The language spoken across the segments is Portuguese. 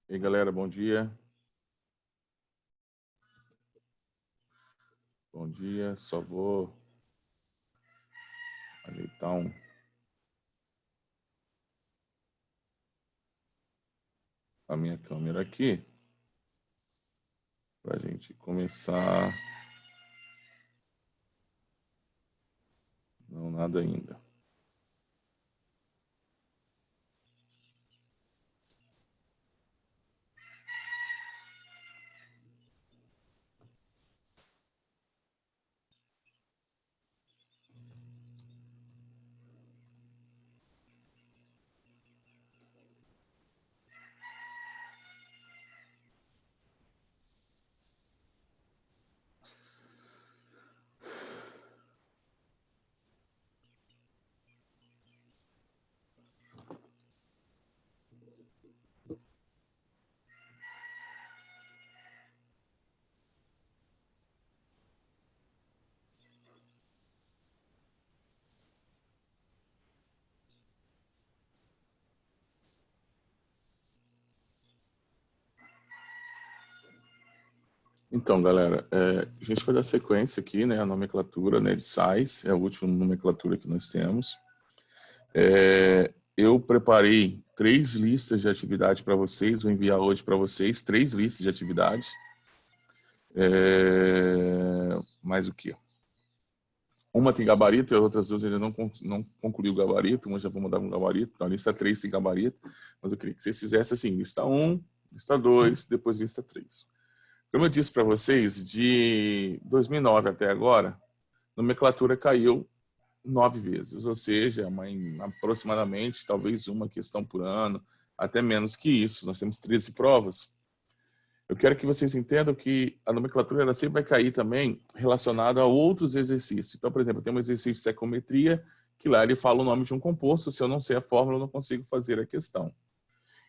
E aí, galera, bom dia. Bom dia, só vou ajeitar a minha câmera aqui para a gente começar. Não, nada ainda. Então, galera, a gente vai dar sequência aqui, né? A nomenclatura, né, de sais, é a última nomenclatura que nós temos. Eu preparei 3 listas de atividade para vocês, vou enviar hoje para vocês 3 listas de atividades. Mais o quê? Uma tem gabarito e as outras duas ainda não concluiu o gabarito. Uma já vou mandar um gabarito. Então, a lista 3 tem gabarito. Mas eu queria que vocês fizessem assim, lista 1, lista 2, depois lista 3. Como eu disse para vocês, de 2009 até agora, a nomenclatura caiu 9 vezes. Ou seja, aproximadamente, talvez uma questão por ano, até menos que isso. Nós temos 13 provas. Eu quero que vocês entendam que a nomenclatura ela sempre vai cair também relacionada a outros exercícios. Então, por exemplo, tem um exercício de secometria, que lá ele fala o nome de um composto. Se eu não sei a fórmula, eu não consigo fazer a questão.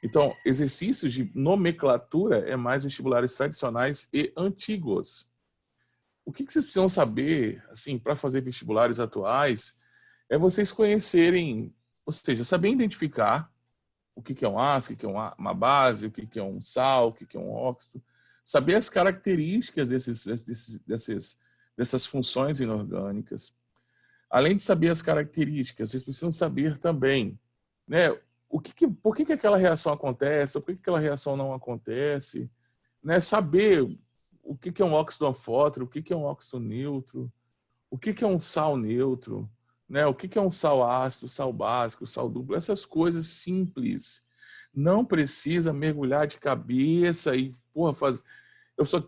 Então, exercícios de nomenclatura é mais vestibulares tradicionais e antigos. O que vocês precisam saber, assim, para fazer vestibulares atuais, é vocês conhecerem, ou seja, saber identificar o que é um ácido, o que é uma base, o que é um sal, o que é um óxido. Saber as características dessas funções inorgânicas. Além de saber as características, vocês precisam saber também, né, por que aquela reação acontece, por que aquela reação não acontece, né, saber o que é um óxido anfótero, o que é um óxido neutro, o que é um sal neutro, né, o que é um sal ácido, sal básico, sal duplo, essas coisas simples. Não precisa mergulhar de cabeça e, porra, fazer.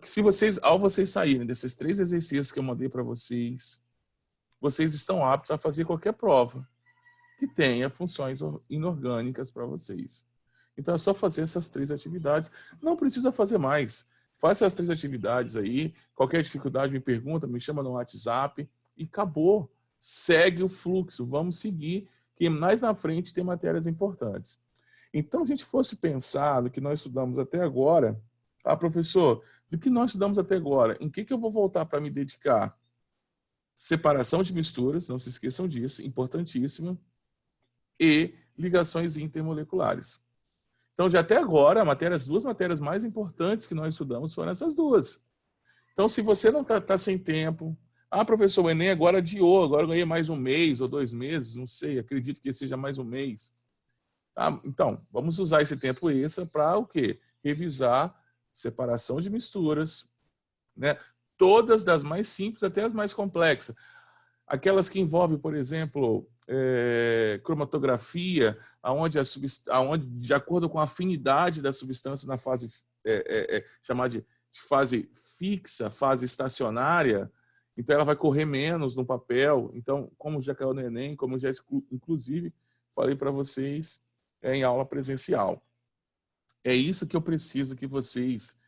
Se vocês, ao vocês saírem desses 3 exercícios que eu mandei para vocês, vocês estão aptos a fazer qualquer prova que tenha funções inorgânicas para vocês. Então é só fazer essas 3 atividades. Não precisa fazer mais. Faça as 3 atividades aí. Qualquer dificuldade me pergunta, me chama no WhatsApp e acabou. Segue o fluxo. Vamos seguir, que mais na frente tem matérias importantes. Então, se a gente fosse pensar no que nós estudamos até agora, professor, do que nós estudamos até agora, em que eu vou voltar para me dedicar? Separação de misturas, não se esqueçam disso, importantíssimo, e ligações intermoleculares. Então, de até agora, as 2 matérias mais importantes que nós estudamos foram essas 2. Então, se você não está sem tempo, professor, o Enem agora adiou, agora eu ganhei mais 1 mês ou 2 meses, não sei, acredito que seja mais 1 mês. Então, vamos usar esse tempo extra para o quê? Revisar separação de misturas, né? Todas das mais simples até as mais complexas. Aquelas que envolvem, por exemplo, cromatografia, onde, de acordo com a afinidade da substância na fase chamada de fase fixa, fase estacionária, então ela vai correr menos no papel. Então, como já caiu no Enem, como já inclusive falei para vocês em aula presencial. É isso que eu preciso que vocês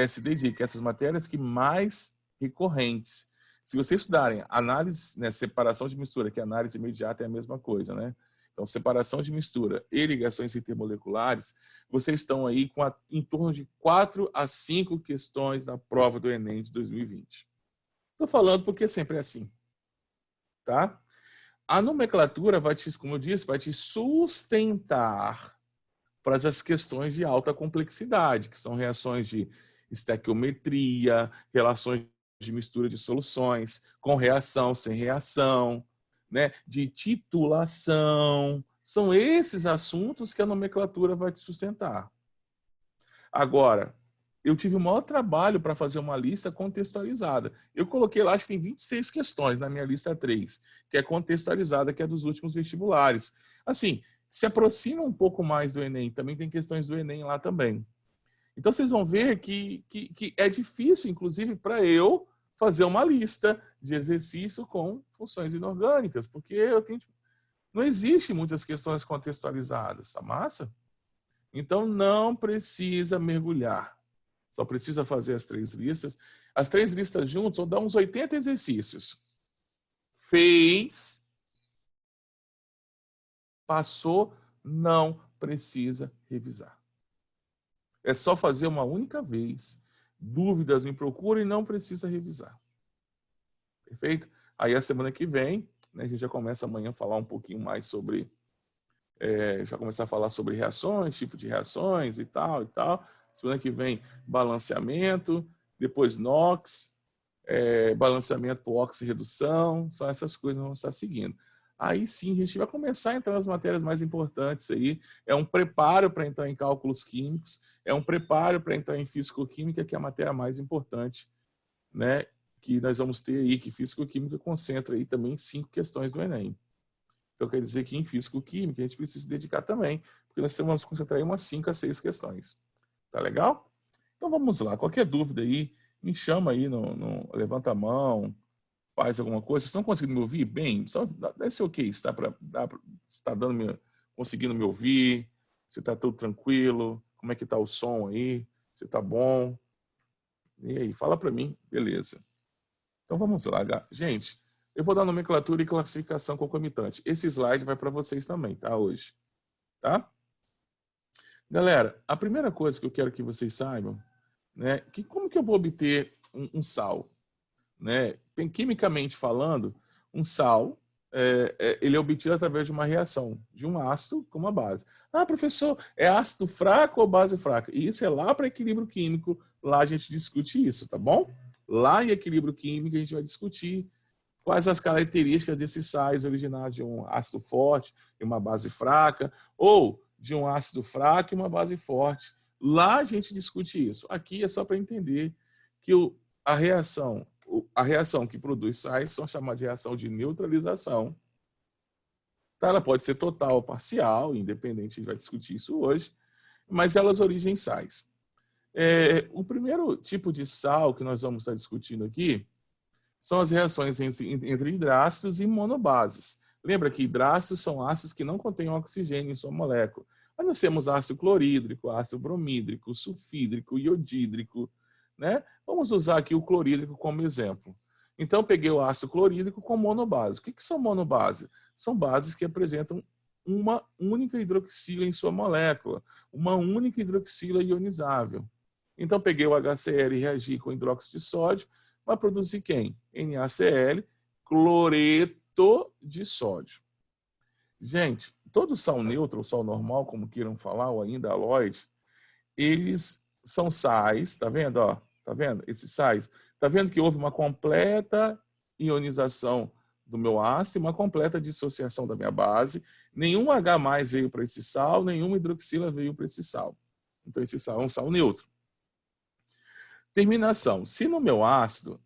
se dediquem, essas matérias que mais recorrentes. Se vocês estudarem análise, né, separação de mistura, que análise imediata é a mesma coisa, né? Então, separação de mistura e ligações intermoleculares, vocês estão aí com em torno de 4 a 5 questões na prova do Enem de 2020. Estou falando porque sempre é assim, tá? A nomenclatura vai te, como eu disse, vai te sustentar para as questões de alta complexidade, que são reações de estequiometria, relações de mistura de soluções, com reação, sem reação, né? De titulação. São esses assuntos que a nomenclatura vai te sustentar. Agora, eu tive o maior trabalho para fazer uma lista contextualizada. Eu coloquei lá, acho que tem 26 questões na minha lista 3, que é contextualizada, que é dos últimos vestibulares. Assim, se aproxima um pouco mais do Enem, também tem questões do Enem lá também. Então, vocês vão ver que é difícil, inclusive, para eu fazer uma lista de exercício com funções inorgânicas, porque não existe muitas questões contextualizadas, tá massa? Então, não precisa mergulhar. Só precisa fazer as 3 listas. As 3 listas juntas vão dar uns 80 exercícios. Fez, passou, não precisa revisar. É só fazer uma única vez. Dúvidas, me procurem, não precisa revisar. Perfeito? Aí a semana que vem, né, a gente já começa amanhã a falar um pouquinho mais sobre... já começar a falar sobre reações, tipo de reações e tal, e tal. Semana que vem, balanceamento, depois NOx, balanceamento por oxirredução, são essas coisas que vamos estar seguindo. Aí sim, a gente vai começar a entrar nas matérias mais importantes aí. É um preparo para entrar em cálculos químicos, é um preparo para entrar em físico-química, que é a matéria mais importante, né, que nós vamos ter aí, que físico-química concentra aí também 5 questões do Enem. Então, quer dizer que em físico-química a gente precisa se dedicar também, porque nós vamos concentrar em umas 5 a 6 questões. Tá legal? Então, vamos lá. Qualquer dúvida aí, me chama aí, levanta a mão, faz alguma coisa. Vocês estão conseguindo me ouvir? Bem, só dá esse ok. Está conseguindo me ouvir? Se está tudo tranquilo? Como é que está o som aí? Se está bom? E aí, fala para mim. Beleza. Então, vamos lá. Gente, eu vou dar nomenclatura e classificação concomitante. Esse slide vai para vocês também, tá? Hoje. Tá? Galera, a primeira coisa que eu quero que vocês saibam, né, que como que eu vou obter um sal? Né? Quimicamente falando, um sal, ele é obtido através de uma reação de um ácido com uma base. Ah, professor, é ácido fraco ou base fraca? E isso é lá para equilíbrio químico, lá a gente discute isso, tá bom? Lá em equilíbrio químico a gente vai discutir quais as características desses sais originados de um ácido forte e uma base fraca, ou de um ácido fraco e uma base forte. Lá a gente discute isso. Aqui é só para entender que a reação que produz sais são chamadas de reação de neutralização. Tá? Ela pode ser total ou parcial, independente, a gente vai discutir isso hoje, mas elas origem sais. O primeiro tipo de sal que nós vamos estar discutindo aqui são as reações entre hidrácidos e monobases. Lembra que hidrácidos são ácidos que não contêm oxigênio em sua molécula. Mas nós temos ácido clorídrico, ácido bromídrico, sulfídrico, iodídrico, né? Vamos usar aqui o clorídrico como exemplo. Então, peguei o ácido clorídrico com monobase. O que são monobases? São bases que apresentam uma única hidroxila em sua molécula, uma única hidroxila ionizável. Então, peguei o HCl e reagi com hidróxido de sódio, vai produzir quem? NaCl, cloreto de sódio. Gente, todo sal neutro, ou sal normal, como queiram falar, ou ainda halóide, eles são sais, tá vendo? Ó, tá vendo? Esses sais. Tá vendo que houve uma completa ionização do meu ácido e uma completa dissociação da minha base. Nenhum H+ veio para esse sal, nenhuma hidroxila veio para esse sal. Então, esse sal é um sal neutro. Terminação. Se no meu ácido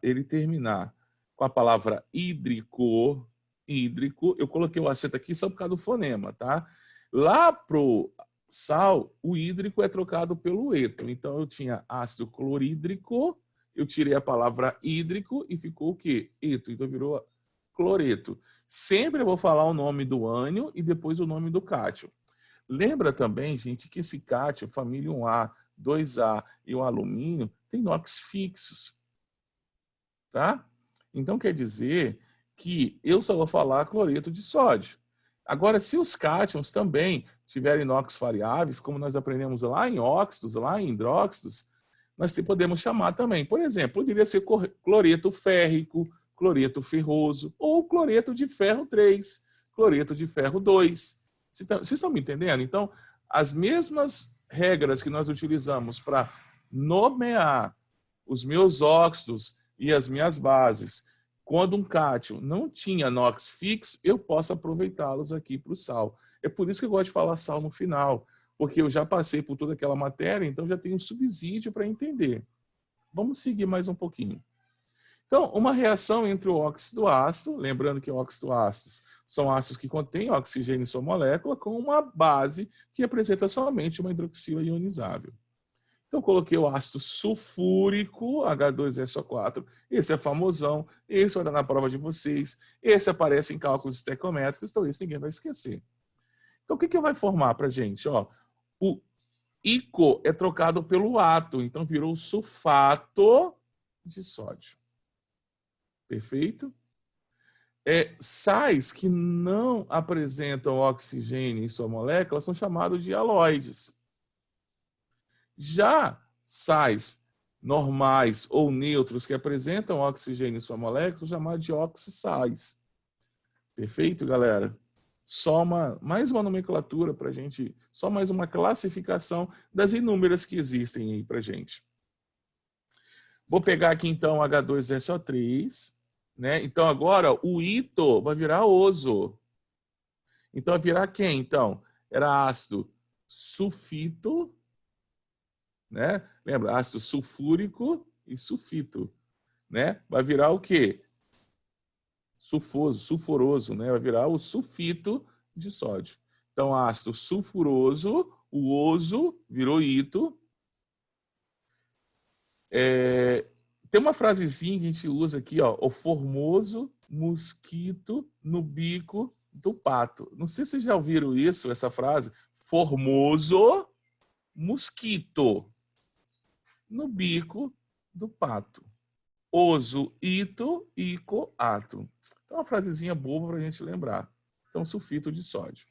ele terminar com a palavra hídrico, eu coloquei o acento aqui só por causa do fonema, tá? Lá pro sal, o hídrico é trocado pelo eto. Então eu tinha ácido clorídrico, eu tirei a palavra hídrico e ficou o quê? Eto. Então virou cloreto. Sempre eu vou falar o nome do ânion e depois o nome do cátion. Lembra também, gente, que esse cátion, família 1A, 2A e o alumínio, tem NOx fixos. Tá? Então quer dizer que eu só vou falar cloreto de sódio. Agora, se os cátions também tiverem NOx variáveis, como nós aprendemos lá em óxidos, lá em hidróxidos, nós podemos chamar também. Por exemplo, poderia ser cloreto férrico, cloreto ferroso, ou cloreto de ferro 3, cloreto de ferro 2. Vocês estão me entendendo? Então, as mesmas regras que nós utilizamos para nomear os meus óxidos e as minhas bases, quando um cátion não tinha NOx fixo, eu posso aproveitá-los aqui para o sal. É por isso que eu gosto de falar sal no final, porque eu já passei por toda aquela matéria, então já tenho um subsídio para entender. Vamos seguir mais um pouquinho. Então, uma reação entre o óxido ácido, lembrando que óxido ácidos são ácidos que contêm oxigênio em sua molécula, com uma base que apresenta somente uma hidroxila ionizável. Então, coloquei o ácido sulfúrico, H2SO4. Esse é famosão, esse vai dar na prova de vocês, esse aparece em cálculos estequiométricos, então esse ninguém vai esquecer. Então, o que vai formar para a gente? Ó, o ICO é trocado pelo átomo, então virou sulfato de sódio. Perfeito? Sais que não apresentam oxigênio em sua molécula são chamados de halóides. Já sais normais ou neutros que apresentam oxigênio em sua molécula são chamados de oxissais. Perfeito, galera? Só mais uma nomenclatura para a gente, só mais uma classificação das inúmeras que existem aí para a gente. Vou pegar aqui então H2SO3, né? Então agora o ito vai virar oso. Então vai virar quem? Então, era ácido sulfito, né? Lembra? Ácido sulfúrico e sulfito, né? Vai virar o quê? Sulfuroso, né? Vai virar o sulfito de sódio. Então, ácido sulfuroso, o oso virou ito. Tem uma frasezinha que a gente usa aqui, ó, o formoso mosquito no bico do pato. Não sei se vocês já ouviram isso, essa frase. Formoso mosquito no bico do pato. Oso, ito, ico, ato. Então, uma frasezinha boba para a gente lembrar. Então, sulfito de sódio.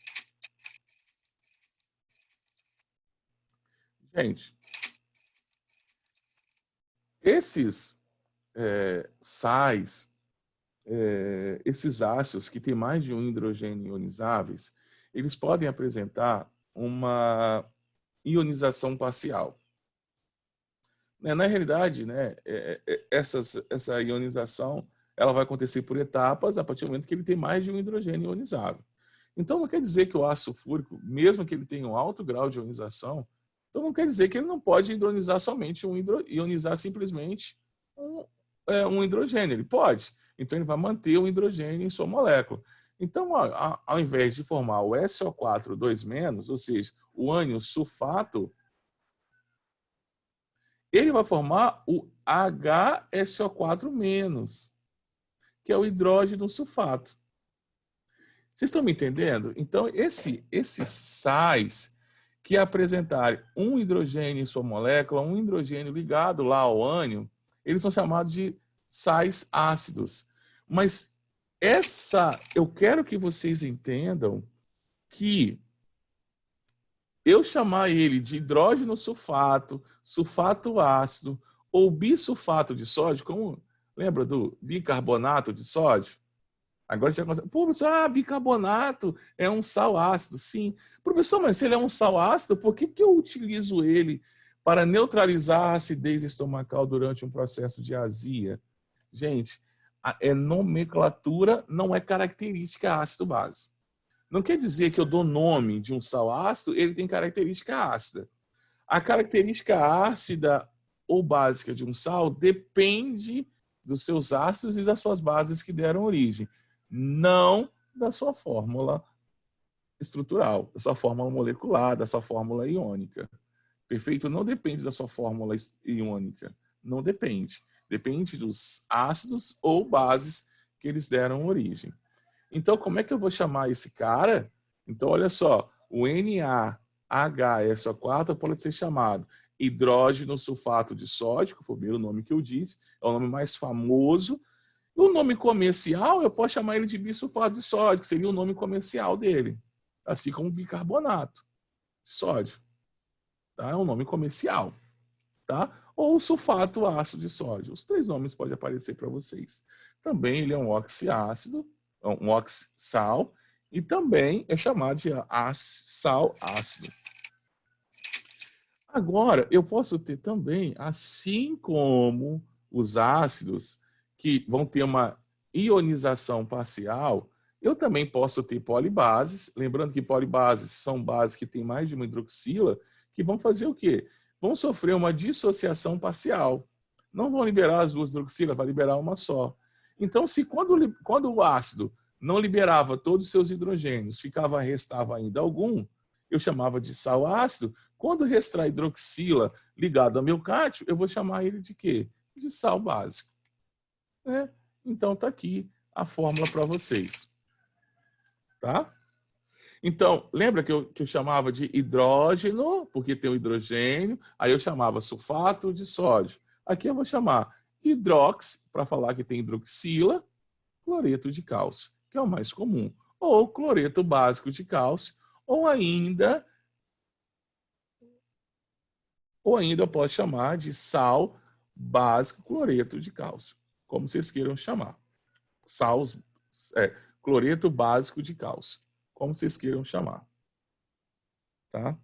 Gente, esses sais, esses ácidos que têm mais de um hidrogênio ionizáveis, eles podem apresentar uma ionização parcial. Na realidade, né, essa ionização ela vai acontecer por etapas a partir do momento que ele tem mais de um hidrogênio ionizável. Então, não quer dizer que o ácido sulfúrico, mesmo que ele tenha um alto grau de ionização, então não quer dizer que ele não pode ionizar somente ionizar simplesmente um hidrogênio. Ele pode. Então, ele vai manter o hidrogênio em sua molécula. Então, ao invés de formar o SO4 2-, ou seja, o ânion sulfato, ele vai formar o HSO4-, que é o hidrógeno sulfato. Vocês estão me entendendo? Então, esses sais que apresentarem um hidrogênio em sua molécula, um hidrogênio ligado lá ao ânion, eles são chamados de sais ácidos. Mas eu quero que vocês entendam que eu chamar ele de hidrógeno sulfato, sulfato ácido ou bisulfato de sódio, como lembra do bicarbonato de sódio? Agora já consegue. Pô, professor, bicarbonato é um sal ácido. Sim. Professor, mas se ele é um sal ácido, por que eu utilizo ele para neutralizar a acidez estomacal durante um processo de azia? Gente, nomenclatura não é característica ácido-base. Não quer dizer que eu dou nome de um sal ácido, ele tem característica ácida. A característica ácida ou básica de um sal depende dos seus ácidos e das suas bases que deram origem, não da sua fórmula estrutural, da sua fórmula molecular, da sua fórmula iônica. Perfeito? Não depende da sua fórmula iônica. Não depende. Depende dos ácidos ou bases que eles deram origem. Então, como é que eu vou chamar esse cara? Então, olha só, o NaHSO4 pode ser chamado hidrógeno sulfato de sódio, que foi o primeiro nome que eu disse, é o nome mais famoso. O nome comercial, eu posso chamar ele de bisulfato de sódio, que seria o nome comercial dele, assim como bicarbonato de sódio. Tá? É um nome comercial. Tá? Ou sulfato ácido de sódio. Os três nomes podem aparecer para vocês. Também ele é um oxiácido, um oxissal, e também é chamado de sal ácido. Agora, eu posso ter também, assim como os ácidos, que vão ter uma ionização parcial, eu também posso ter polibases, lembrando que polibases são bases que têm mais de uma hidroxila, que vão fazer o quê? Vão sofrer uma dissociação parcial. Não vão liberar as duas hidroxilas, vai liberar uma só. Então, se quando o ácido não liberava todos os seus hidrogênios, restava ainda algum, eu chamava de sal ácido. Quando restar a hidroxila ligado ao meu cátion, eu vou chamar ele de quê? De sal básico. Né? Então, está aqui a fórmula para vocês. Tá? Então, lembra que eu chamava de hidrógeno, porque tem o hidrogênio, aí eu chamava sulfato de sódio. Aqui eu vou chamar hidrox, para falar que tem hidroxila, cloreto de cálcio, que é o mais comum. Ou cloreto básico de cálcio, ou ainda eu posso chamar de sal básico cloreto de cálcio, como vocês queiram chamar. Cloreto básico de cálcio, como vocês queiram chamar. Tá?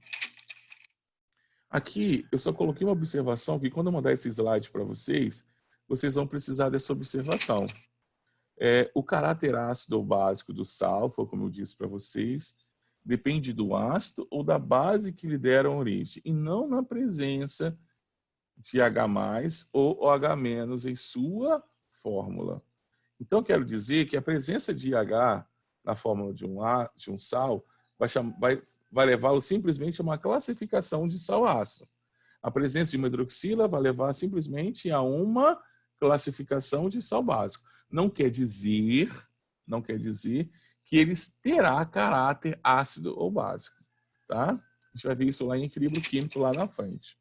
Aqui eu só coloquei uma observação que quando eu mandar esse slide para vocês, vocês vão precisar dessa observação. O caráter ácido ou básico do sal, foi como eu disse para vocês, depende do ácido ou da base que lhe deram origem, e não na presença de H+, ou OH- em sua fórmula. Então, quero dizer que a presença de H na fórmula de um sal vai levá-lo simplesmente a uma classificação de sal ácido. A presença de uma hidroxila vai levar simplesmente a uma classificação de sal básico. Não quer dizer que ele terá caráter ácido ou básico. Tá? A gente vai ver isso lá em equilíbrio químico lá na frente.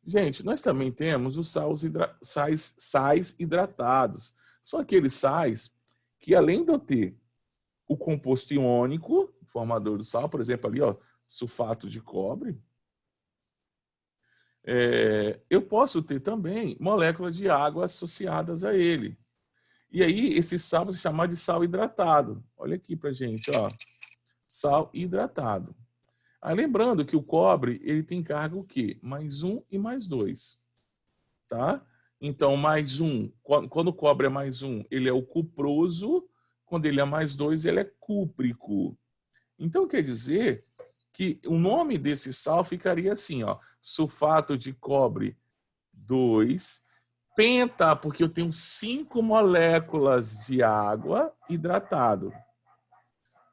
Gente, nós também temos os sais hidratados. São aqueles sais que, além de eu ter o composto iônico, formador do sal, por exemplo, ali, ó, sulfato de cobre, eu posso ter também moléculas de água associadas a ele. E aí, esse sal vai se chamar de sal hidratado. Olha aqui pra gente, ó. Sal hidratado. Aí, lembrando que o cobre, ele tem carga o quê? +1 e +2. Tá? Então, +1, quando o cobre é +1, ele é o cuproso, quando ele é +2, ele é cúprico. Então, quer dizer que o nome desse sal ficaria assim, ó, sulfato de cobre 2, penta, porque eu tenho 5 moléculas de água hidratado.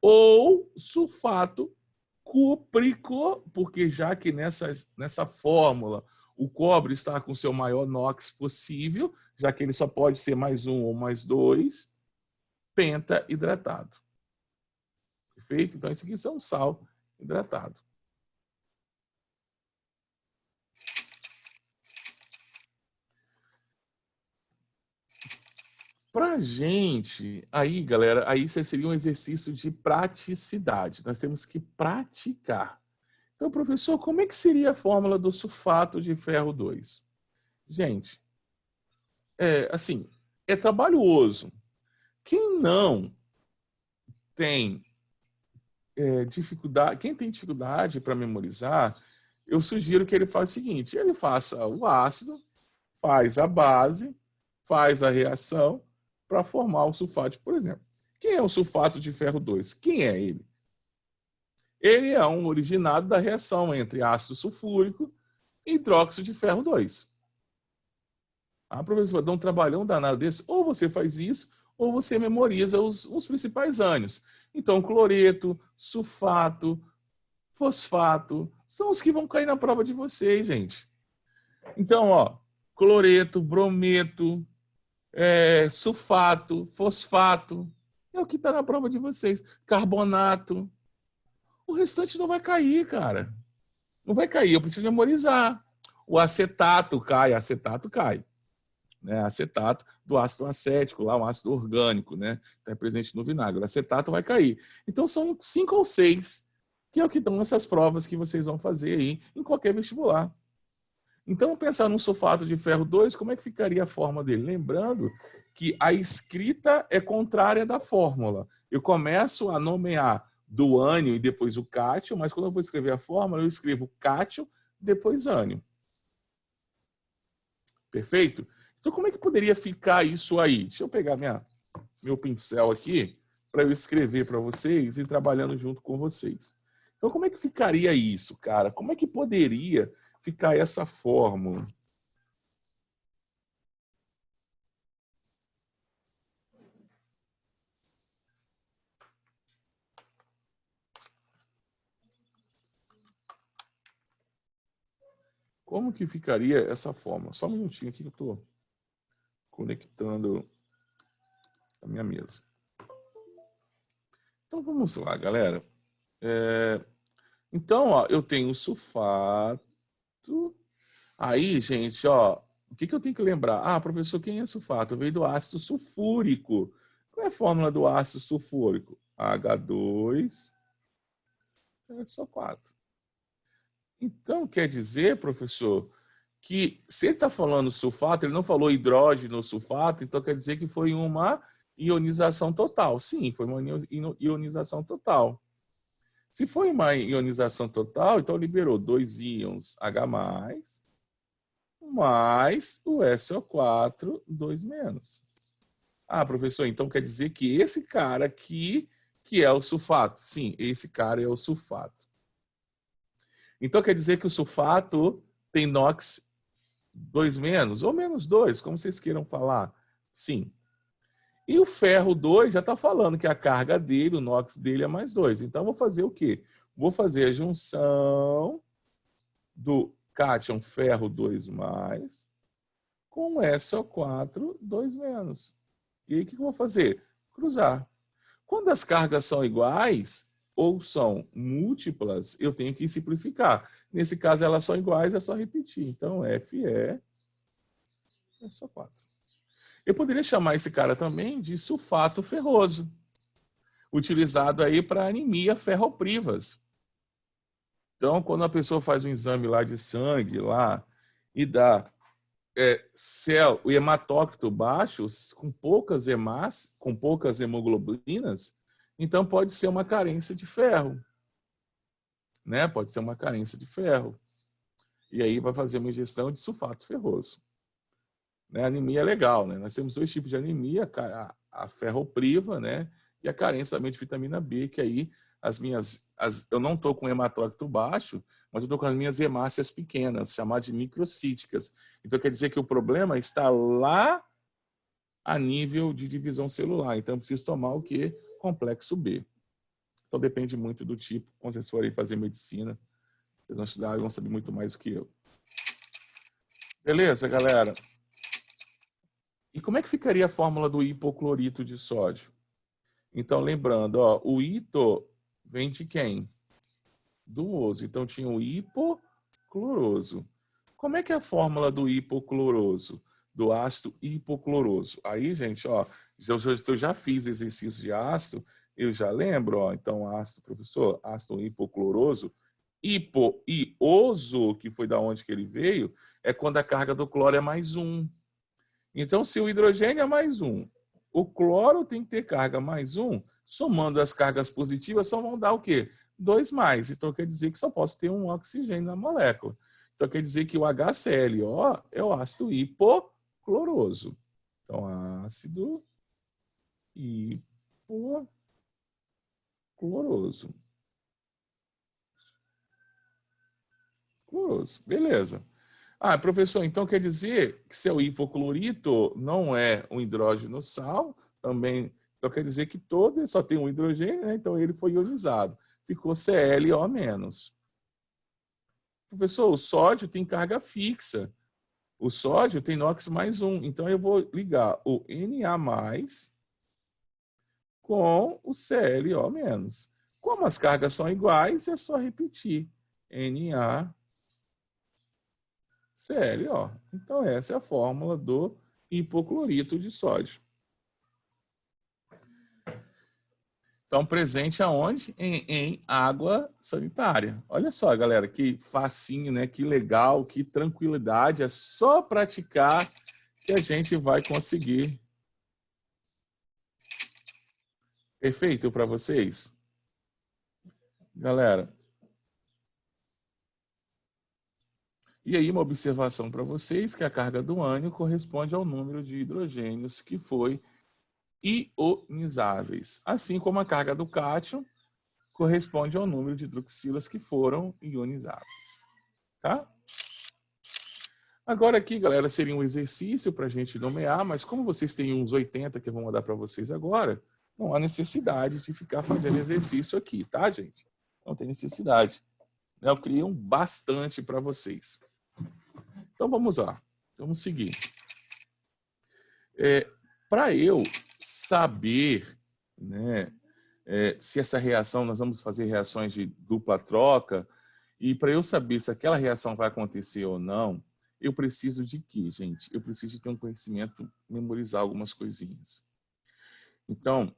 Ou sulfato cúprico, porque já que nessa fórmula o cobre está com o seu maior NOx possível, já que ele só pode ser +1 ou +2, penta hidratado. Perfeito? Então, esse aqui é um sal hidratado. Pra gente, aí, galera, aí isso seria um exercício de praticidade. Nós temos que praticar. Então, professor, como é que seria a fórmula do sulfato de ferro 2? Gente, assim, é trabalhoso. Quem não tem dificuldade, quem tem dificuldade para memorizar, eu sugiro que ele faça o seguinte, ele faça o ácido, faz a base, faz a reação para formar o sulfato, por exemplo. Quem é o sulfato de ferro 2? Quem é ele? Ele é um originado da reação entre ácido sulfúrico e hidróxido de ferro 2. Ah, professor, vai dar um trabalhão danado desse. Ou você faz isso, ou você memoriza os principais ânions. Então, cloreto, sulfato, fosfato, são os que vão cair na prova de vocês, gente. Então, ó, cloreto, brometo, sulfato, fosfato, é o que está na prova de vocês. Carbonato. O restante não vai cair, cara. Não vai cair, eu preciso memorizar. O acetato cai. Né? Acetato do ácido acético, lá um ácido orgânico, né? Está presente no vinagre. O acetato vai cair. Então são 5 ou 6, que é o que estão nessas provas que vocês vão fazer aí em qualquer vestibular. Então, pensar num sulfato de ferro 2, como é que ficaria a forma dele? Lembrando que a escrita é contrária da fórmula. Eu começo a nomear do ânion e depois o cátion, mas quando eu vou escrever a fórmula, eu escrevo cátion depois ânio. Perfeito? Então, como é que poderia ficar isso aí? Deixa eu pegar meu pincel aqui para eu escrever para vocês e ir trabalhando junto com vocês. Então, como é que ficaria isso, cara? Como é que poderia ficar essa fórmula? Como que ficaria essa fórmula? Só um minutinho aqui que eu estou conectando a minha mesa. Então, vamos lá, galera. Então, ó, eu tenho sulfato. Aí, gente, ó, o que eu tenho que lembrar? Ah, professor, quem é sulfato? Veio do ácido sulfúrico. Qual é a fórmula do ácido sulfúrico? H2, SO4. Então, quer dizer, professor, que se ele está falando sulfato, ele não falou hidrógeno sulfato, então quer dizer que foi uma ionização total. Sim, foi uma ionização total. Se foi uma ionização total, então liberou 2 íons H+, mais o SO4, 2-. Ah, professor, então quer dizer que esse cara aqui que é o sulfato. Sim, esse cara é o sulfato. Então quer dizer que o sulfato tem NOx 2- ou -2, como vocês queiram falar. Sim. E o ferro 2 já está falando que a carga dele, o NOx dele é +2. Então, vou fazer o quê? Vou fazer a junção do cátion ferro 2+, com SO4 2-. E aí, o que eu vou fazer? Cruzar. Quando as cargas são iguais ou são múltiplas, eu tenho que simplificar. Nesse caso, elas são iguais, é só repetir. Então, Fe é SO4. Eu poderia chamar esse cara também de sulfato ferroso, utilizado aí para anemia ferroprivas. Então, quando a pessoa faz um exame lá de sangue lá e dá o hematócrito baixo, com poucas hemoglobinas, então pode ser uma carência de ferro, né? Pode ser uma carência de ferro. E aí vai fazer uma ingestão de sulfato ferroso. Né? A anemia é legal, né? Nós temos 2 tipos de anemia, a ferropriva, né? E a carência também de vitamina B, que aí eu não estou com hematócrito baixo, mas eu estou com as minhas hemácias pequenas, chamadas de microcíticas. Então quer dizer que o problema está lá a nível de divisão celular. Então eu preciso tomar o quê? Complexo B. Então depende muito do tipo. Quando vocês forem fazer medicina, vocês vão estudar e vão saber muito mais do que eu. Beleza, galera? E como é que ficaria a fórmula do hipoclorito de sódio? Então, lembrando, ó, o hito vem de quem? Do oso. Então, tinha o hipocloroso. Como é que é a fórmula do hipocloroso? Do ácido hipocloroso. Aí, gente, ó, eu já fiz exercício de ácido, eu já lembro, ó. Então, ácido, professor, ácido hipocloroso. Hipo e oso, que foi da onde que ele veio, é quando a carga do cloro é +1. Então, se o hidrogênio é +1, o cloro tem que ter carga +1, somando as cargas positivas, só vão dar o quê? 2+. Então, quer dizer que só posso ter um oxigênio na molécula. Então, quer dizer que o HClO é o ácido hipocloroso. Então, ácido hipocloroso. Cloroso. Beleza. Ah, professor, então quer dizer que seu hipoclorito não é um hidrógeno sal, também, então quer dizer que todo só tem um hidrogênio, né? Então ele foi ionizado. Ficou ClO-. Professor, o sódio tem carga fixa. O sódio tem NOx +1. Então eu vou ligar o Na+ com o ClO-. Como as cargas são iguais, é só repetir. Na ClO. Então, essa é a fórmula do hipoclorito de sódio. Então, presente aonde? Em água sanitária. Olha só, galera, que facinho, né? Que legal, que tranquilidade. É só praticar que a gente vai conseguir. Perfeito para vocês? Galera, E aí uma observação para vocês, que a carga do ânion corresponde ao número de hidrogênios que foi ionizáveis, assim como a carga do cátion corresponde ao número de hidroxilas que foram ionizáveis. Tá? Agora aqui, galera, seria um exercício para a gente nomear, mas como vocês têm uns 80 que eu vou mandar para vocês agora, não há necessidade de ficar fazendo exercício aqui, tá, gente? Não tem necessidade. Eu criei um bastante para vocês. Então, vamos lá. Vamos seguir. Para eu saber, né, se essa reação, nós vamos fazer reações de dupla troca, e para eu saber se aquela reação vai acontecer ou não, eu preciso de quê, gente? Eu preciso de ter um conhecimento, memorizar algumas coisinhas. Então,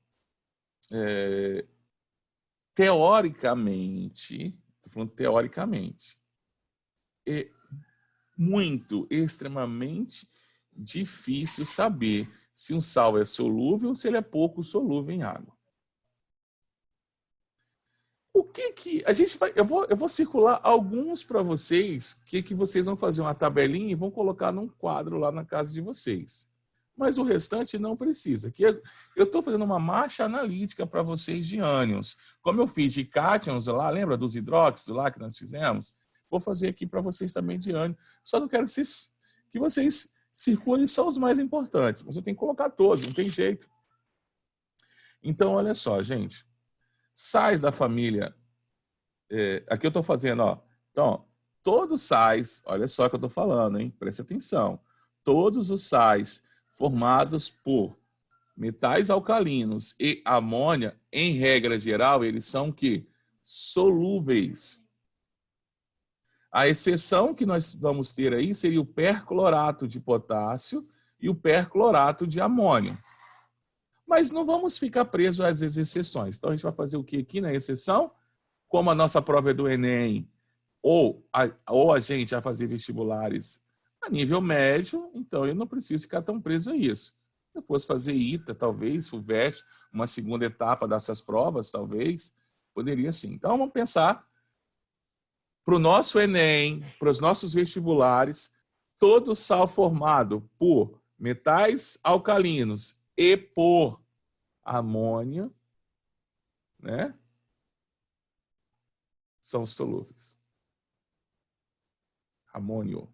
teoricamente, estou falando teoricamente, é extremamente difícil saber se um sal é solúvel ou se ele é pouco solúvel em água. O que a gente vai... Eu vou circular alguns para vocês, que vocês vão fazer uma tabelinha e vão colocar num quadro lá na casa de vocês. Mas o restante não precisa. Aqui eu estou fazendo uma marcha analítica para vocês de ânions. Como eu fiz de cátions lá, lembra dos hidróxidos lá que nós fizemos? Vou fazer aqui para vocês também de ânion. Só não quero que vocês circulem só os mais importantes. Você tem que colocar todos, não tem jeito. Então, olha só, gente. Sais da família, aqui eu estou fazendo, ó. Então, todos sais, olha só o que eu estou falando, hein? Preste atenção. Todos os sais formados por metais alcalinos e amônia, em regra geral, eles são que solúveis. A exceção que nós vamos ter aí seria o perclorato de potássio e o perclorato de amônio. Mas não vamos ficar presos às exceções. Então, a gente vai fazer o que aqui na exceção? Como a nossa prova é do Enem, ou a gente vai fazer vestibulares a nível médio, então eu não preciso ficar tão preso a isso. Se eu fosse fazer ITA, talvez, FUVEST, uma segunda etapa dessas provas, talvez, poderia sim. Então, vamos pensar para o nosso Enem, para os nossos vestibulares, todo sal formado por metais alcalinos e por amônia, né, são solúveis. Amônio.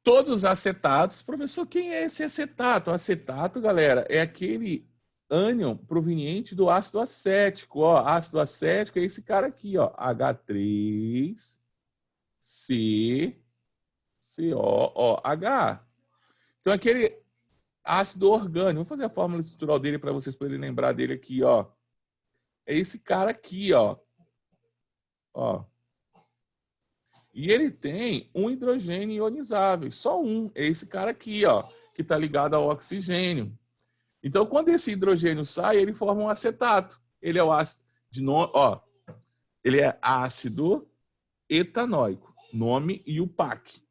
Todos os acetatos. Professor, quem é esse acetato? O acetato, galera, é aquele ânion proveniente do ácido acético. Ó, ácido acético é esse cara aqui, ó, H3COOH. Então, aquele ácido orgânico. Vou fazer a fórmula estrutural dele para vocês poderem lembrar dele aqui, ó. É esse cara aqui, ó. Ó. E ele tem um hidrogênio ionizável, só um, é esse cara aqui, ó, que está ligado ao oxigênio. Então, quando esse hidrogênio sai, ele forma um acetato. Ele é o ácido ó, ele é ácido etanóico, nome IUPAC.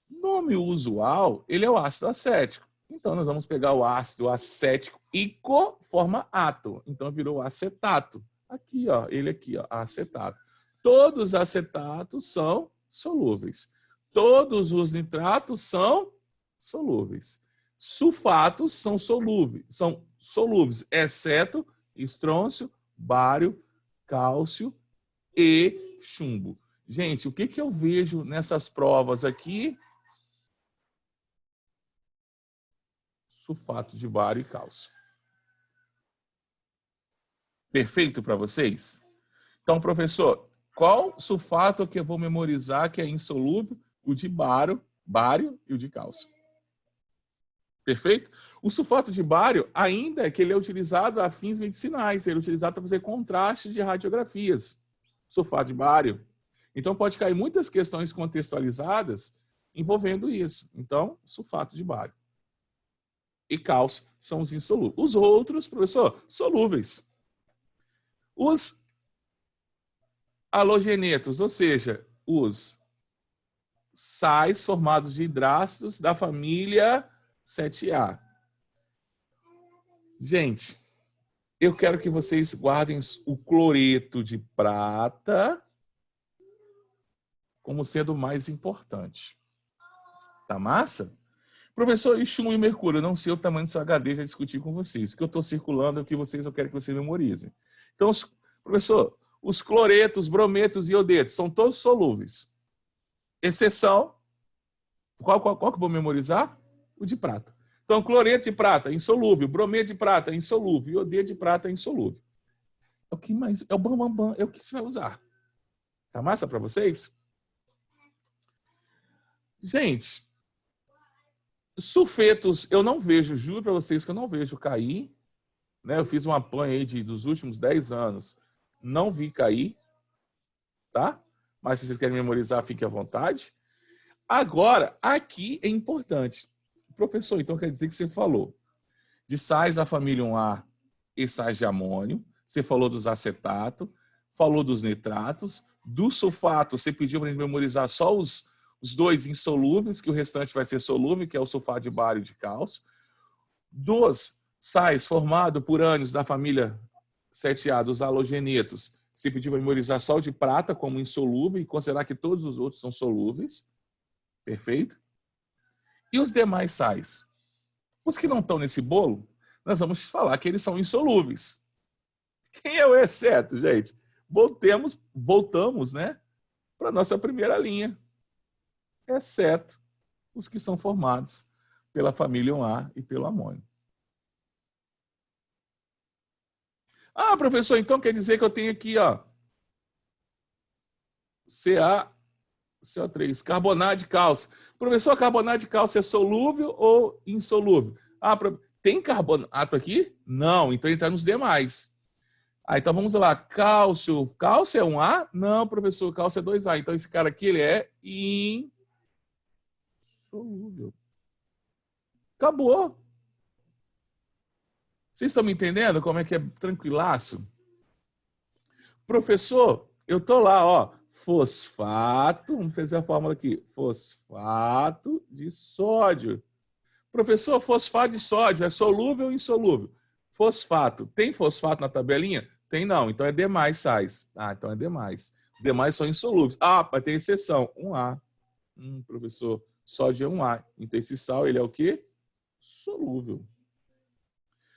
Nome usual, ele é o ácido acético. Então, nós vamos pegar o ácido acético ico, forma ato. Então, virou acetato. Aqui, ó, ele aqui, ó, acetato. Todos os acetatos são solúveis. Todos os nitratos são solúveis. Sulfatos são solúveis, exceto estrôncio, bário, cálcio e chumbo. Gente, o que eu vejo nessas provas aqui? Sulfato de bário e cálcio. Perfeito para vocês? Então, professor, qual sulfato que eu vou memorizar que é insolúvel? O de bário e o de cálcio. Perfeito? O sulfato de bário, ainda que ele é utilizado a fins medicinais, ele é utilizado para fazer contraste de radiografias. Sulfato de bário. Então, pode cair muitas questões contextualizadas envolvendo isso. Então, sulfato de bário e cálcio são os insolúveis. Os outros, professor, solúveis. Os halogenetos, ou seja, os sais formados de hidrácidos da família 7A. Gente, eu quero que vocês guardem o cloreto de prata como sendo o mais importante. Tá massa? Professor, e chumbo e mercúrio? Eu não sei o tamanho do seu HD, já discuti com vocês. O que eu estou circulando é o que eu quero que vocês memorizem. Então, professor, os cloretos, brometos e iodetos são todos solúveis. Exceção, qual que eu vou memorizar? O de prata. Então, cloreto de prata, insolúvel. Brometo de prata, insolúvel. Iodeto de prata, insolúvel. É o que mais? É o bam, é o que você vai usar. Tá massa para vocês? Gente, sulfetos eu não vejo, juro para vocês que eu não vejo cair. Né? Eu fiz um apanho aí dos últimos 10 anos. Não vi cair. Tá? Mas se vocês querem memorizar, fique à vontade. Agora, aqui é importante. Professor, então quer dizer que você falou de sais da família 1A e sais de amônio, você falou dos acetatos, falou dos nitratos, do sulfato, você pediu para a gente memorizar só os dois insolúveis, que o restante vai ser solúvel, que é o sulfato de bário e de cálcio. Dos sais formados por ânions da família 7A, dos halogenetos, você pediu para memorizar só o de prata como insolúvel e considerar que todos os outros são solúveis. Perfeito? E os demais sais? Os que não estão nesse bolo, nós vamos falar que eles são insolúveis. Quem é o exceto, gente? Voltamos, né, para a nossa primeira linha. Exceto os que são formados pela família 1A e pelo amônio. Ah, professor, então quer dizer que eu tenho aqui, ó, CO3, carbonato de cálcio. Professor, carbonato de cálcio é solúvel ou insolúvel? Ah, tem carbonato aqui? Não, então ele está nos demais. Ah, então vamos lá. Cálcio. Cálcio é 1A? Não, professor, cálcio é 2A. Então esse cara aqui ele é insolúvel. Acabou. Vocês estão me entendendo como é que é tranquilaço? Professor, eu tô lá, ó. Fosfato, vamos fazer a fórmula aqui. Fosfato de sódio. Professor, fosfato de sódio é solúvel ou insolúvel? Fosfato. Tem fosfato na tabelinha? Tem não. Então é demais sais. Ah, então é demais. Demais são insolúveis. Ah, mas tem exceção. 1A. Professor, sódio é 1A. Então esse sal, ele é o quê? Solúvel.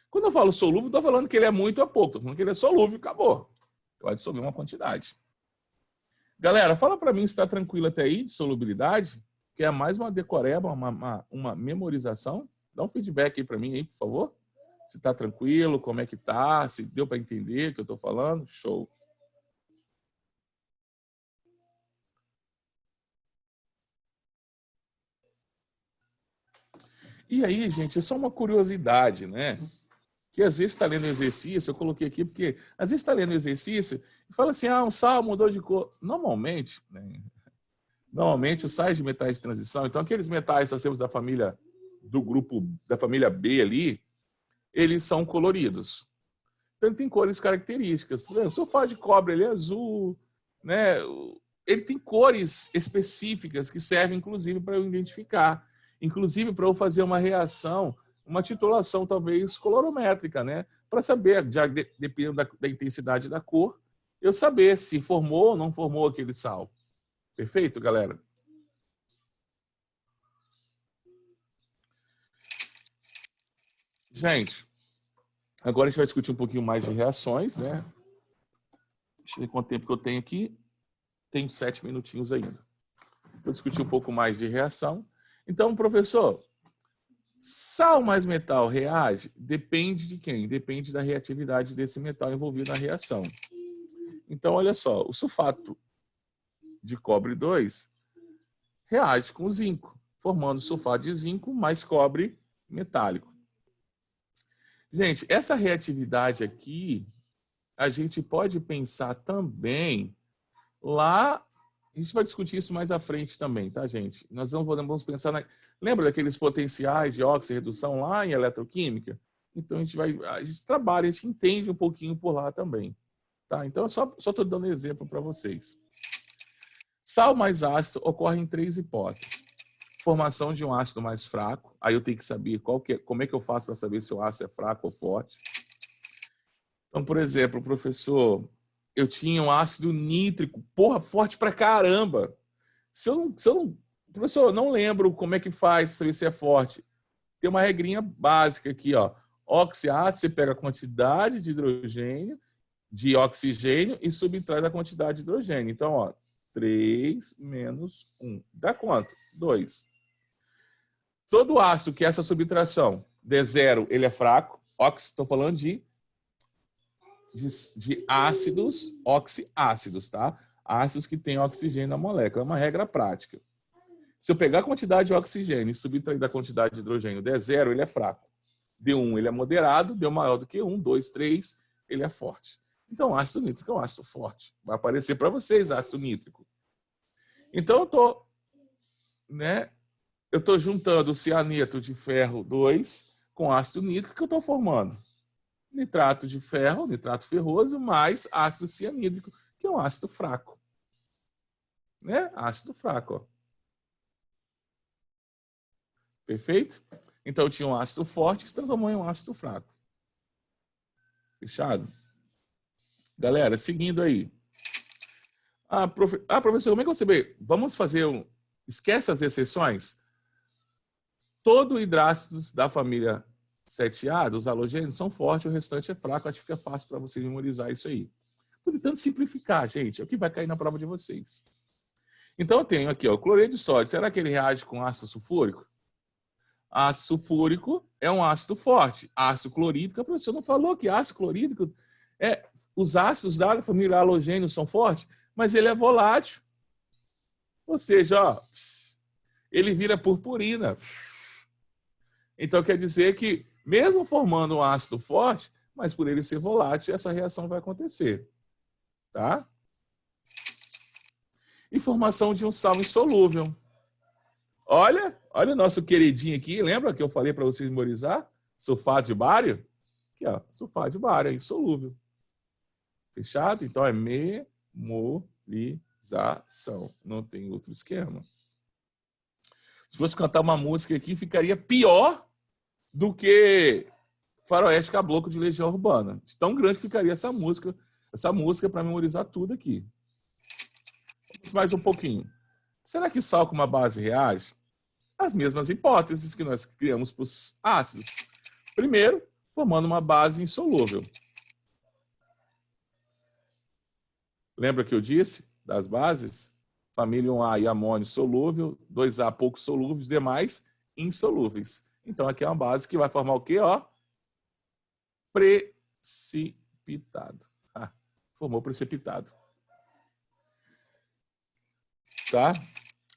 Quando eu falo solúvel, estou falando que ele é muito ou pouco. Estou falando que ele é solúvel e acabou. Eu adicionei uma quantidade. Galera, fala para mim se está tranquilo até aí de solubilidade. Quer mais uma decoreba, uma memorização? Dá um feedback aí para mim, aí, por favor. Se está tranquilo, como é que tá, se deu para entender o que eu estou falando. Show. E aí, gente, é só uma curiosidade, né? Que às vezes está lendo exercício, eu coloquei aqui porque às vezes está lendo exercício e fala assim, um sal mudou de cor. Normalmente, né? Normalmente os sais de metais de transição, então aqueles metais que nós temos da família, do grupo, da família B ali, eles são coloridos. Então tem cores características. O sulfato de cobre ele é azul, né? Ele tem cores específicas que servem inclusive para eu identificar, inclusive para eu fazer uma reação, uma titulação talvez colorométrica, né? Para saber, já dependendo da intensidade da cor, eu saber se formou ou não formou aquele sal. Perfeito, galera? Gente, agora a gente vai discutir um pouquinho mais de reações, né? Deixa eu ver quanto tempo que eu tenho aqui. Tenho 7 minutinhos ainda. Vou discutir um pouco mais de reação. Então, professor, sal mais metal reage? Depende de quem? Depende da reatividade desse metal envolvido na reação. Então, olha só, o sulfato de cobre 2 reage com o zinco, formando sulfato de zinco mais cobre metálico. Gente, essa reatividade aqui, a gente pode pensar também lá, a gente vai discutir isso mais à frente também, tá, gente? Nós não vamos pensar lembra daqueles potenciais de oxirredução lá em eletroquímica? Então a gente trabalha, a gente entende um pouquinho por lá também, tá? Então eu só estou dando exemplo para vocês. Sal mais ácido ocorre em 3 hipóteses. Formação de um ácido mais fraco, aí eu tenho que saber como é que eu faço para saber se o ácido é fraco ou forte. Então, por exemplo, professor, eu tinha um ácido nítrico, porra, forte pra caramba. Professor, eu não lembro como é que faz para saber se é forte. Tem uma regrinha básica aqui, ó. Oxiato, você pega a quantidade de hidrogênio, de oxigênio e subtrai da quantidade de hidrogênio. Então, ó, 3 menos 1. Dá quanto? 2. Todo ácido que essa subtração der zero, ele é fraco. Estou falando de ácidos oxiácidos, tá? Ácidos que têm oxigênio na molécula. É uma regra prática. Se eu pegar a quantidade de oxigênio e subtrair da quantidade de hidrogênio der zero, ele é fraco. Deu 1, ele é moderado. Deu maior do que 1, 2, 3, ele é forte. Então, ácido nítrico é um ácido forte. Vai aparecer para vocês ácido nítrico. Então, eu estou juntando o cianeto de ferro 2 com ácido nítrico que eu estou formando. Nitrato de ferro, nitrato ferroso, mais ácido cianídrico, que é um ácido fraco. Né? Ácido fraco, ó. Perfeito? Então, eu tinha um ácido forte que se transformou em um ácido fraco. Fechado? Galera, seguindo aí. Professor, como é que você vê? Vamos fazer Esquece as exceções? Todo hidrácidos da família 7A, dos halogênios, são fortes, o restante é fraco. Acho que fica fácil para você memorizar isso aí. Estou tentando simplificar, gente. É o que vai cair na prova de vocês. Então, eu tenho aqui, ó, o cloreto de sódio. Será que ele reage com ácido sulfúrico? Ácido sulfúrico é um ácido forte. Ácido clorídrico, a professora não falou que ácido clorídrico os ácidos da família halogênio são fortes, mas ele é volátil. Ou seja, ó, ele vira purpurina. Então quer dizer que, mesmo formando um ácido forte, mas por ele ser volátil, essa reação vai acontecer. Tá? E formação de um sal insolúvel. Olha o nosso queridinho aqui, lembra que eu falei para vocês memorizar? Sulfato de bário? Aqui, ó, sulfato de bário, é insolúvel. Fechado? Então é memorização. Não tem outro esquema. Se fosse cantar uma música aqui, ficaria pior do que Faroeste Caboclo de Legião Urbana. De tão grande ficaria essa música para memorizar tudo aqui. Vamos mais um pouquinho. Será que sal com uma base reage? As mesmas hipóteses que nós criamos para os ácidos. Primeiro, formando uma base insolúvel. Lembra que eu disse das bases? Família 1A e amônio solúvel, 2A pouco solúveis, demais insolúveis. Então aqui é uma base que vai formar o quê? Ó? Precipitado. Formou precipitado. Tá?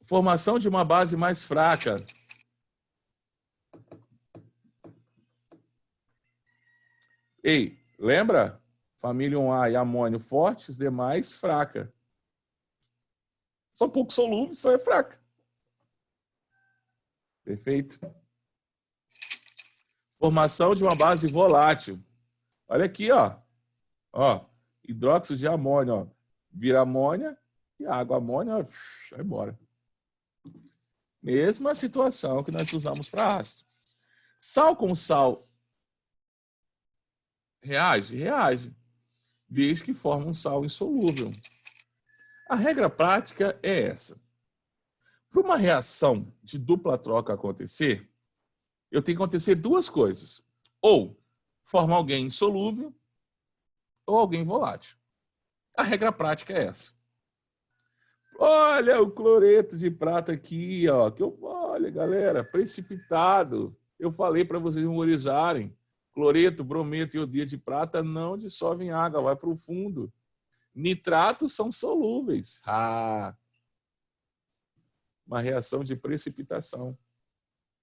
Formação de uma base mais fraca. Ei, lembra? Família 1A e amônio forte, os demais fraca. São pouco solúveis, só é fraca. Perfeito? Formação de uma base volátil. Olha aqui, ó. Ó, hidróxido de amônio, ó. Vira amônia e água amônia, ó, vai embora. Mesma situação que nós usamos para ácido. Sal com sal reage? Reage. Desde que forma um sal insolúvel. A regra prática é essa. Para uma reação de dupla troca acontecer, eu tenho que acontecer duas coisas. Ou formar alguém insolúvel, ou alguém volátil. A regra prática é essa. Olha o cloreto de prata aqui, ó. Olha, galera, precipitado. Eu falei para vocês memorizarem. Cloreto, brometo e iodeto de prata não dissolvem em água, vai para o fundo. Nitratos são solúveis. Uma reação de precipitação.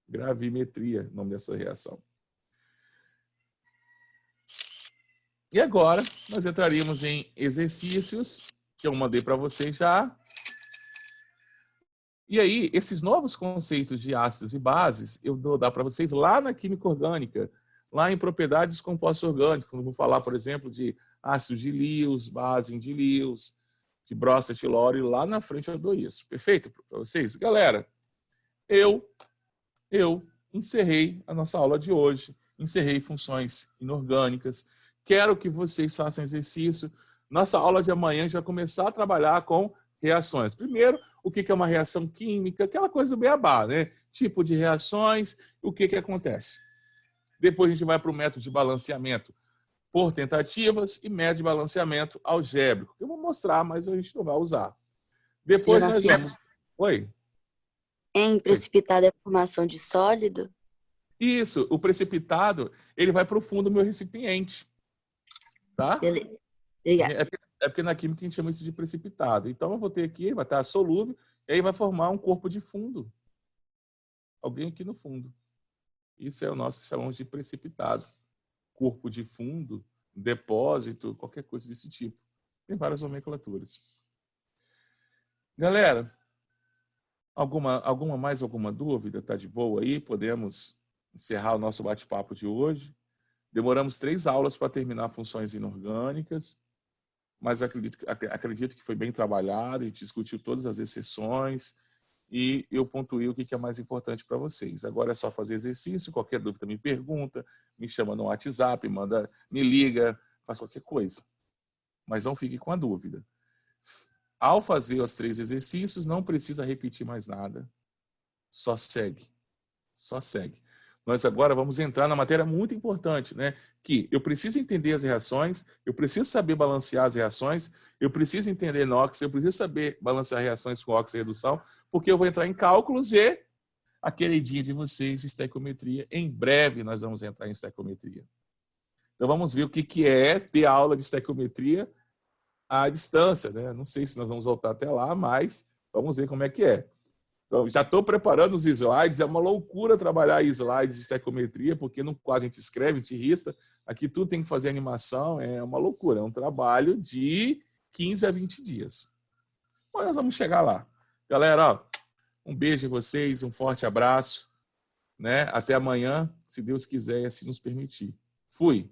Gravimetria, o nome dessa reação. E agora, nós entraríamos em exercícios, que eu mandei para vocês já. E aí, esses novos conceitos de ácidos e bases, eu vou dar para vocês lá na química orgânica, lá em propriedades dos compostos orgânicos, quando eu vou falar, por exemplo, de ácido de Lewis, base de Lewis, de Bronsted-Lowry, e lá na frente eu dou isso. Perfeito para vocês? Galera, eu encerrei a nossa aula de hoje, encerrei funções inorgânicas, quero que vocês façam exercício. Nossa aula de amanhã já começar a trabalhar com reações. Primeiro, o que é uma reação química, aquela coisa do beabá, né? Tipo de reações, o que acontece. Depois a gente vai para o método de balanceamento por tentativas e método de balanceamento algébrico. Eu vou mostrar, mas a gente não vai usar. Depois nós vamos... Oi? Em precipitado é formação de sólido? Isso, o precipitado, ele vai para o fundo do meu recipiente. Tá? Beleza. Obrigada. É porque na química a gente chama isso de precipitado. Então eu vou ter aqui, vai estar solúvel, e aí vai formar um corpo de fundo. Alguém aqui no fundo. Isso é o nosso, chamamos de precipitado. Corpo de fundo, depósito, qualquer coisa desse tipo. Tem várias nomenclaturas. Galera, mais alguma dúvida? Tá de boa aí? Podemos encerrar o nosso bate-papo de hoje. Demoramos 3 aulas para terminar funções inorgânicas, mas acredito que foi bem trabalhado, a gente discutiu todas as exceções e eu pontuei o que é mais importante para vocês. Agora é só fazer exercício, qualquer dúvida me pergunta, me chama no WhatsApp, me liga, faz qualquer coisa. Mas não fique com a dúvida. Ao fazer os 3 exercícios, não precisa repetir mais nada. Só segue. Só segue. Nós agora vamos entrar na matéria muito importante, né? Que eu preciso entender as reações, eu preciso saber balancear as reações, eu preciso entender NOx, eu preciso saber balancear reações com óxido e redução, porque eu vou entrar em cálculos e a queridinha de vocês, estequiometria. Em breve nós vamos entrar em estequiometria. Então vamos ver o que é ter aula de estequiometria à distância, né? Não sei se nós vamos voltar até lá, mas vamos ver como é que é. Então, já estou preparando os slides, é uma loucura trabalhar slides de estequiometria, porque no quadro a gente escreve, a gente risca, aqui tudo tem que fazer animação, é uma loucura, é um trabalho de 15 a 20 dias. Mas nós vamos chegar lá. Galera, ó, um beijo em vocês, um forte abraço, né? Até amanhã, se Deus quiser e assim nos permitir. Fui!